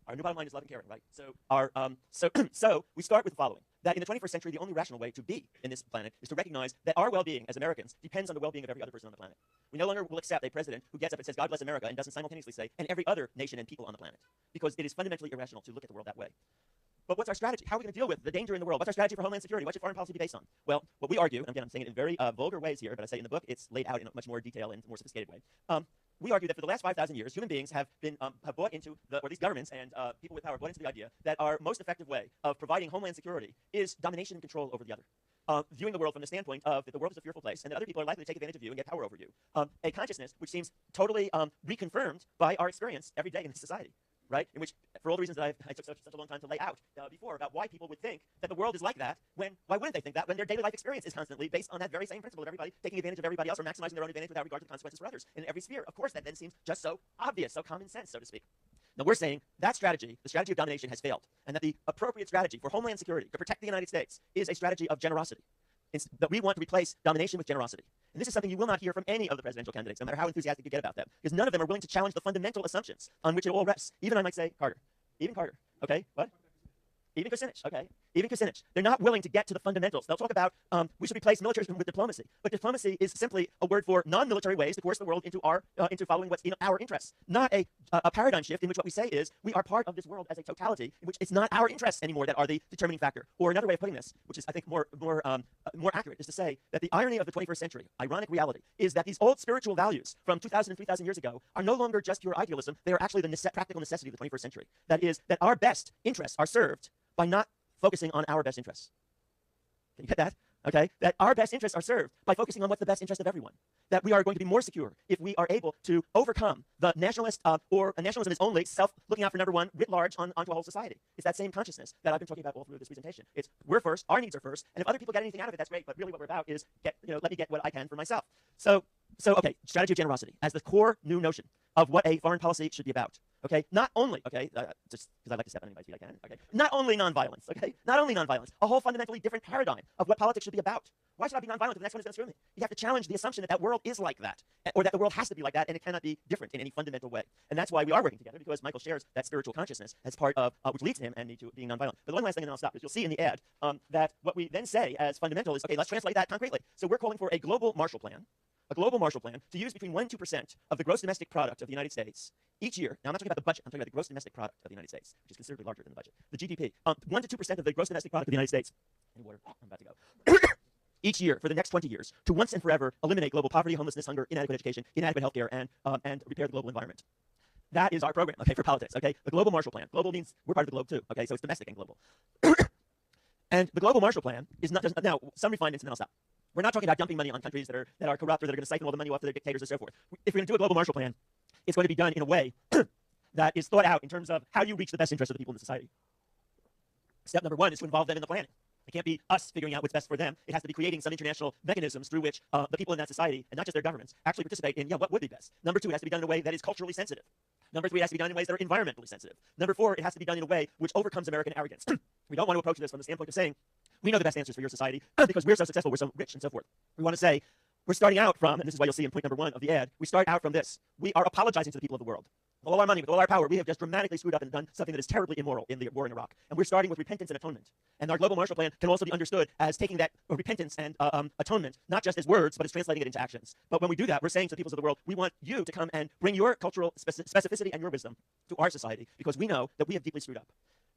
Our new bottom line is love and caring, right? So we start with the following: that in the 21st century, the only rational way to be in this planet is to recognize that our well-being as Americans depends on the well-being of every other person on the planet. We no longer will accept a president who gets up and says, "God bless America," and doesn't simultaneously say, "and every other nation and people on the planet," because it is fundamentally irrational to look at the world that way. But what's our strategy? How are we going to deal with the danger in the world? What's our strategy for homeland security? What should foreign policy be based on? Well, what we argue, and again, I'm saying it in very vulgar ways here, but I say in the book it's laid out in a much more detailed and more sophisticated way. We argue that for the last 5,000 years, human beings have bought into, or these governments and people with power bought into the idea that our most effective way of providing homeland security is domination and control over the other. Viewing the world from the standpoint of that the world is a fearful place and that other people are likely to take advantage of you and get power over you. A consciousness which seems totally reconfirmed by our experience every day in this society. Right? In which, for all the reasons that I took such a long time to lay out before about why people would think that the world is like that, why wouldn't they think that when their daily life experience is constantly based on that very same principle of everybody taking advantage of everybody else or maximizing their own advantage without regard to the consequences for others in every sphere? Of course, that then seems just so obvious, so common sense, so to speak. Now, we're saying that strategy, the strategy of domination, has failed, and that the appropriate strategy for homeland security to protect the United States is a strategy of generosity. That we want to replace domination with generosity. And this is something you will not hear from any of the presidential candidates, no matter how enthusiastic you get about them, because none of them are willing to challenge the fundamental assumptions on which it all rests. Even, I might say, Carter. Even Carter. Okay, what? Even Kucinich, okay? Even Kucinich. They're not willing to get to the fundamentals. They'll talk about we should replace militarism with diplomacy. But diplomacy is simply a word for non-military ways to coerce the world into following what's in our interests. Not a paradigm shift in which what we say is we are part of this world as a totality, in which it's not our interests anymore that are the determining factor. Or another way of putting this, which is I think more accurate, is to say that the irony of the 21st century, ironic reality, is that these old spiritual values from 2,000 and 3,000 years ago are no longer just pure idealism. They are actually the practical necessity of the 21st century. That is, that our best interests are served by not focusing on our best interests. Can you get that? Okay? That our best interests are served by focusing on what's the best interest of everyone. That we are going to be more secure if we are able to overcome the nationalist, or nationalism is only self-looking out for number one writ large onto a whole society. It's that same consciousness that I've been talking about all through this presentation. It's we're first, our needs are first, and if other people get anything out of it, that's great, but really what we're about is let me get what I can for myself. So okay, strategy of generosity as the core new notion of what a foreign policy should be about. Okay, not only, okay, just because I like to step on anybody's feet I can, okay, not only nonviolence, okay, not only nonviolence, a whole fundamentally different paradigm of what politics should be about. Why should I be nonviolent if the next one is going to screw me? You have to challenge the assumption that that world is like that, or that the world has to be like that, and it cannot be different in any fundamental way. And that's why we are working together, because Michael shares that spiritual consciousness as part of, which leads him and me to being nonviolent. But one last thing, and then I'll stop, is you'll see in the ad that what we then say as fundamental is, okay, let's translate that concretely. So we're calling for a global Marshall Plan. A global Marshall Plan to use between 1% and 2% of the gross domestic product of the United States each year. Now, I'm not talking about the budget. I'm talking about the gross domestic product of the United States, which is considerably larger than the budget. The GDP. 1% to 2% of the gross domestic product of the United States. Any water? I'm about to go. Each year for the next 20 years to once and forever eliminate global poverty, homelessness, hunger, inadequate education, inadequate healthcare, and repair the global environment. That is our program, okay, for politics, okay? The global Marshall Plan. Global means we're part of the globe too, okay? So it's domestic and global. And the global Marshall Plan is not just, now, some refinements and then I'll stop. We're not talking about dumping money on countries that are corrupt or that are going to siphon all the money off of their dictators and so forth. If we're going to do a global Marshall Plan, it's going to be done in a way that is thought out in terms of how you reach the best interest of the people in the society. Step number one is to involve them in the planning. It can't be us figuring out what's best for them. It has to be creating some international mechanisms through which the people in that society, and not just their governments, actually participate in what would be best. Number two, it has to be done in a way that is culturally sensitive. Number three, it has to be done in ways that are environmentally sensitive. Number four, it has to be done in a way which overcomes American arrogance. We don't want to approach this from the standpoint of saying, we know the best answers for your society because we're so successful, we're so rich, and so forth. We want to say, we're starting out from, and this is why you'll see in point number one of the ad, we start out from this. We are apologizing to the people of the world. With all our money, with all our power, we have just dramatically screwed up and done something that is terribly immoral in the war in Iraq. And we're starting with repentance and atonement. And our global Marshall Plan can also be understood as taking that repentance and atonement, not just as words, but as translating it into actions. But when we do that, we're saying to the peoples of the world, we want you to come and bring your cultural specificity and your wisdom to our society, because we know that we have deeply screwed up.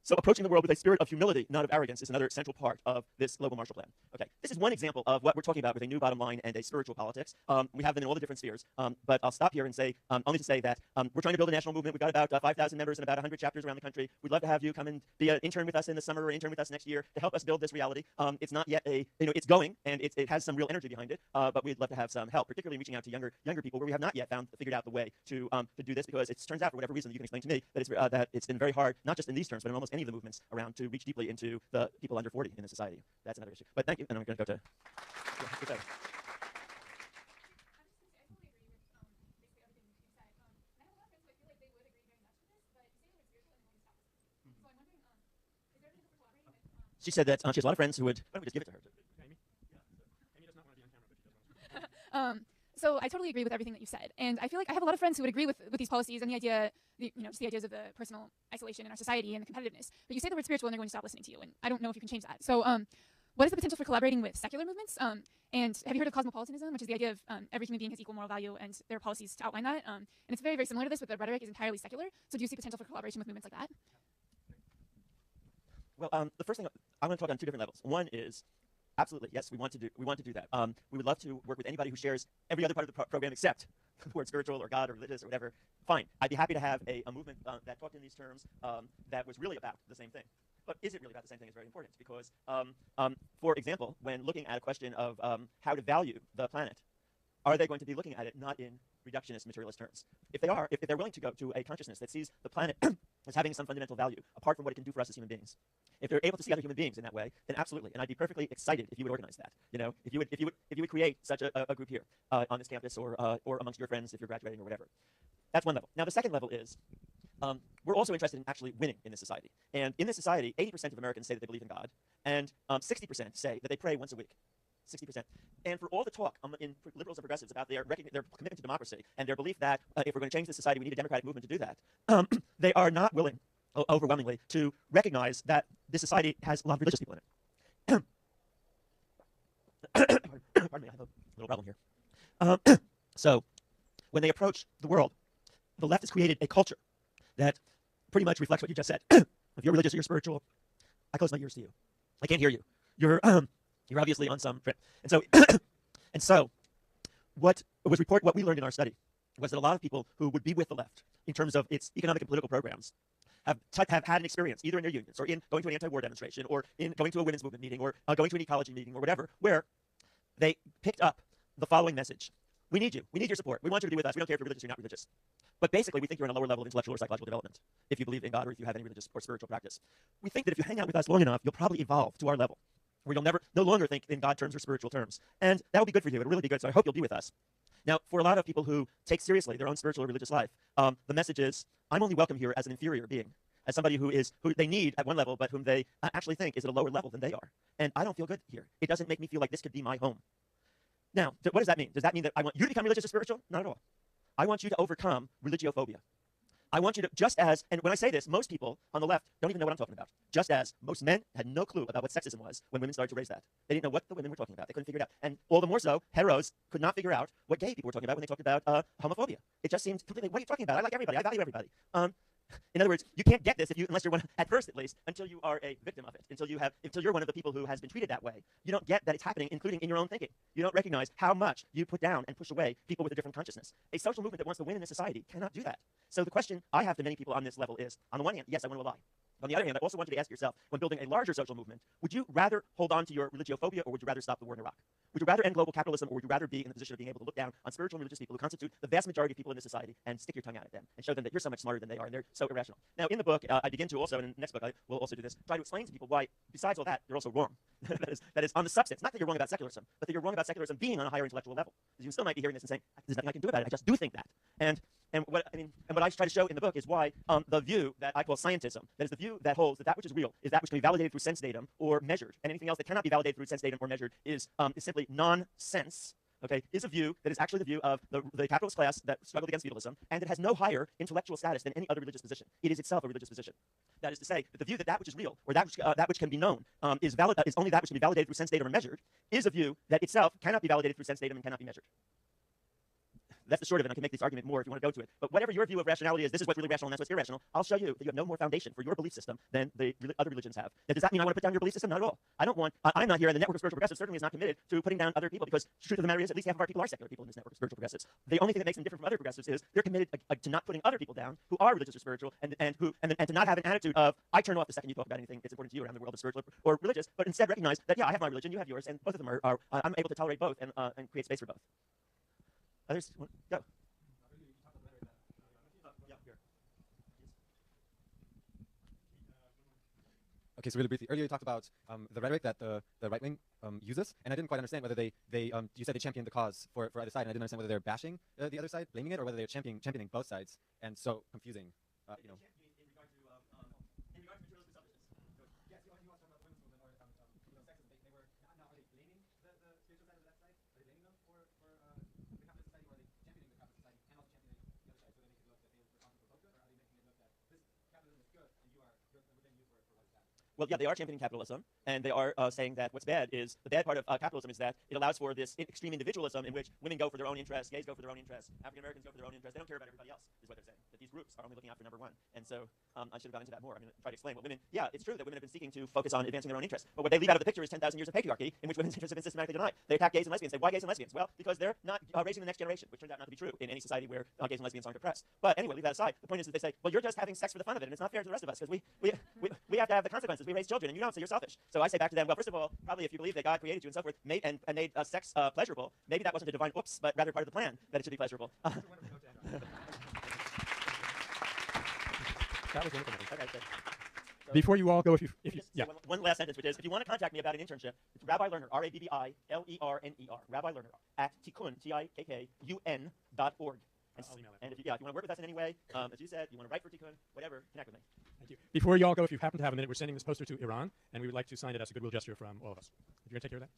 So approaching the world with a spirit of humility, not of arrogance, is another central part of this global Marshall Plan. Okay, this is one example of what we're talking about with a new bottom line and a spiritual politics. We have them in all the different spheres, but I'll stop here and say, only to say that we're trying to build a national movement. We've got about 5,000 members and about 100 chapters around the country. We'd love to have you come and be an intern with us in the summer or intern with us next year to help us build this reality. It's not yet it's going, and it has some real energy behind it, but we'd love to have some help, particularly reaching out to younger people where we have not yet figured out the way to do this, because it turns out, for whatever reason you can explain to me, that it's been very hard, not just in these terms, but in almost any of the movements around, to reach deeply into the people under 40 in the society. That's another issue. But thank you, and I'm going to go to... Yeah, she said that she has a lot of friends who would... Why don't we just give it to her? Amy? Yeah. Amy does not want to be on camera, but she does want to. So I totally agree with everything that you said, and I feel like I have a lot of friends who would agree with these policies and the idea, just the ideas of the personal isolation in our society and the competitiveness. But you say the word spiritual, and they're going to stop listening to you, and I don't know if you can change that. So, what is the potential for collaborating with secular movements? And have you heard of cosmopolitanism, which is the idea of every human being has equal moral value, and there are policies to outline that? And it's very, very similar to this, but the rhetoric is entirely secular. So do you see potential for collaboration with movements like that? Well, the first thing I want to talk on two different levels. One is absolutely yes, we want to do that. We would love to work with anybody who shares every other part of the program except the word spiritual or God or religious or whatever. Fine, I'd be happy to have a movement that talked in these terms that was really about the same thing. But is it really about the same thing is very important because, for example, when looking at a question of how to value the planet, are they going to be looking at it not in reductionist materialist terms? If they are, if they're willing to go to a consciousness that sees the planet as having some fundamental value apart from what it can do for us as human beings, if they're able to see other human beings in that way, then absolutely, and I'd be perfectly excited if you would organize that. If you would create such a group here on this campus or amongst your friends if you're graduating or whatever. That's one level. Now the second level is we're also interested in actually winning in this society. And in this society, 80% of Americans say that they believe in God, and 60% say that they pray once a week. 60%. And for all the talk in liberals and progressives about their commitment to democracy and their belief that if we're going to change the society, we need a democratic movement to do that, they are not willing, overwhelmingly, to recognize that this society has a lot of religious people in it. Pardon me, I have a little problem here. So, when they approach the world, the left has created a culture that pretty much reflects what you just said. If you're religious or you're spiritual, I close my ears to you. I can't hear you. You're obviously on some trip. And so, what we learned in our study was that a lot of people who would be with the left in terms of its economic and political programs have had an experience either in their unions or in going to an anti-war demonstration or in going to a women's movement meeting or going to an ecology meeting or whatever, where they picked up the following message. We need you. We need your support. We want you to be with us. We don't care if you're religious or not religious. But basically, we think you're on a lower level of intellectual or psychological development if you believe in God or if you have any religious or spiritual practice. We think that if you hang out with us long enough, you'll probably evolve to our level, where you'll no longer think in God terms or spiritual terms. And that will be good for you. It'll really be good. So I hope you'll be with us. Now, for a lot of people who take seriously their own spiritual or religious life, the message is, I'm only welcome here as an inferior being, as somebody who they need at one level, but whom they actually think is at a lower level than they are. And I don't feel good here. It doesn't make me feel like this could be my home. Now, what does that mean? Does that mean that I want you to become religious or spiritual? Not at all. I want you to overcome religiophobia. I want you to, and when I say this, most people on the left don't even know what I'm talking about. Just as most men had no clue about what sexism was when women started to raise that. They didn't know what the women were talking about. They couldn't figure it out. And all the more so, heteros could not figure out what gay people were talking about when they talked about homophobia. It just seemed completely, what are you talking about? I like everybody. I value everybody. In other words, you can't get this unless you're one, at first at least, until you are a victim of it, until you're one of the people who has been treated that way. You don't get that it's happening, including in your own thinking. You don't recognize how much you put down and push away people with a different consciousness. A social movement that wants to win in a society cannot do that. So the question I have to many people on this level is, on the one hand, yes, I want to lie. On the other hand, I also want you to ask yourself, when building a larger social movement, would you rather hold on to your religiophobia or would you rather stop the war in Iraq? Would you rather end global capitalism or would you rather be in the position of being able to look down on spiritual and religious people who constitute the vast majority of people in this society and stick your tongue out at them and show them that you're so much smarter than they are and they're so irrational? Now, in the book, I begin to also, and in the next book I will also do this, try to explain to people why, besides all that, they're also wrong. that is on the substance. Not that you're wrong about secularism, but that you're wrong about secularism being on a higher intellectual level. Because you still might be hearing this and saying, there's nothing I can do about it. I just do think that. And what I try to show in the book is why the view that I call scientism, that is the view that holds that which is real is that which can be validated through sense datum or measured, and anything else that cannot be validated through sense datum or measured is simply nonsense. Okay, is a view that is actually the view of the capitalist class that struggled against feudalism, and it has no higher intellectual status than any other religious position. It is itself a religious position. That is to say, that the view that which is real, or that which can be known, is only that which can be validated through sense datum or measured, is a view that itself cannot be validated through sense datum and cannot be measured. That's the short of it. I can make this argument more if you want to go to it. But whatever your view of rationality is, this is what's really rational and that's what's irrational. I'll show you that you have no more foundation for your belief system than the other religions have. Now, does that mean I want to put down your belief system? Not at all. I'm not here, and the network of spiritual progressives certainly is not committed to putting down other people because the truth of the matter is at least half of our people are secular people in this network of spiritual progressives. The only thing that makes them different from other progressives is they're committed to not putting other people down who are religious or spiritual and to not have an attitude of, I turn off the second you talk about anything that's important to you around the world of spiritual or religious, but instead recognize that, yeah, I have my religion, you have yours, and both of them are I'm able to tolerate both and create space for both. Others? Go. Okay, so really briefly, earlier you talked about the rhetoric that the right wing uses, and I didn't quite understand whether you said they championed the cause for either side, and I didn't understand whether they're bashing the other side, blaming it, or whether they're championing both sides, and so confusing, you know. In regard to materialism and selfishness. Yes, you also talked about the women's movement or sexism. They were now are they blaming the spiritual side or the left side? Are they blaming them for the capitalist society? Well, yeah, they are championing capitalism, and they are saying that what's bad is the bad part of capitalism is that it allows for this extreme individualism in which women go for their own interests, gays go for their own interests, African Americans go for their own interests. They don't care about everybody else, is what they're saying. That these groups are only looking out for number one. And so I should have gone into that more. I'm going to try to explain what women. Yeah, it's true that women have been seeking to focus on advancing their own interests, but what they leave out of the picture is 10,000 years of patriarchy in which women's interests have been systematically denied. They attack gays and lesbians. Say, why gays and lesbians? Well, because they're not raising the next generation, which turns out not to be true in any society where gays and lesbians aren't oppressed. But anyway, leave that aside. The point is that they say, well, you're just having sex for the fun of it, and it's not fair to the rest of us because we have to have the consequences. We raise children, and you don't, so you're selfish. So I say back to them, well, first of all, probably if you believe that God created you and so forth, made sex pleasurable, maybe that wasn't a divine oops, but rather part of the plan that it should be pleasurable. That was wonderful. Okay, so Before you all go, if you yeah. One last sentence, which is, if you want to contact me about an internship, it's Rabbi Lerner, RABBILERNER, Rabbi Lerner, at tikkun, TIKKUN.org. I'll email that. And if you want to work with us in any way, as you said, you want to write for Tikkun, whatever, connect with me. Thank you. Before you all go, if you happen to have a minute, we're sending this poster to Iran, and we would like to sign it as a goodwill gesture from all of us. If you're going to take care of that?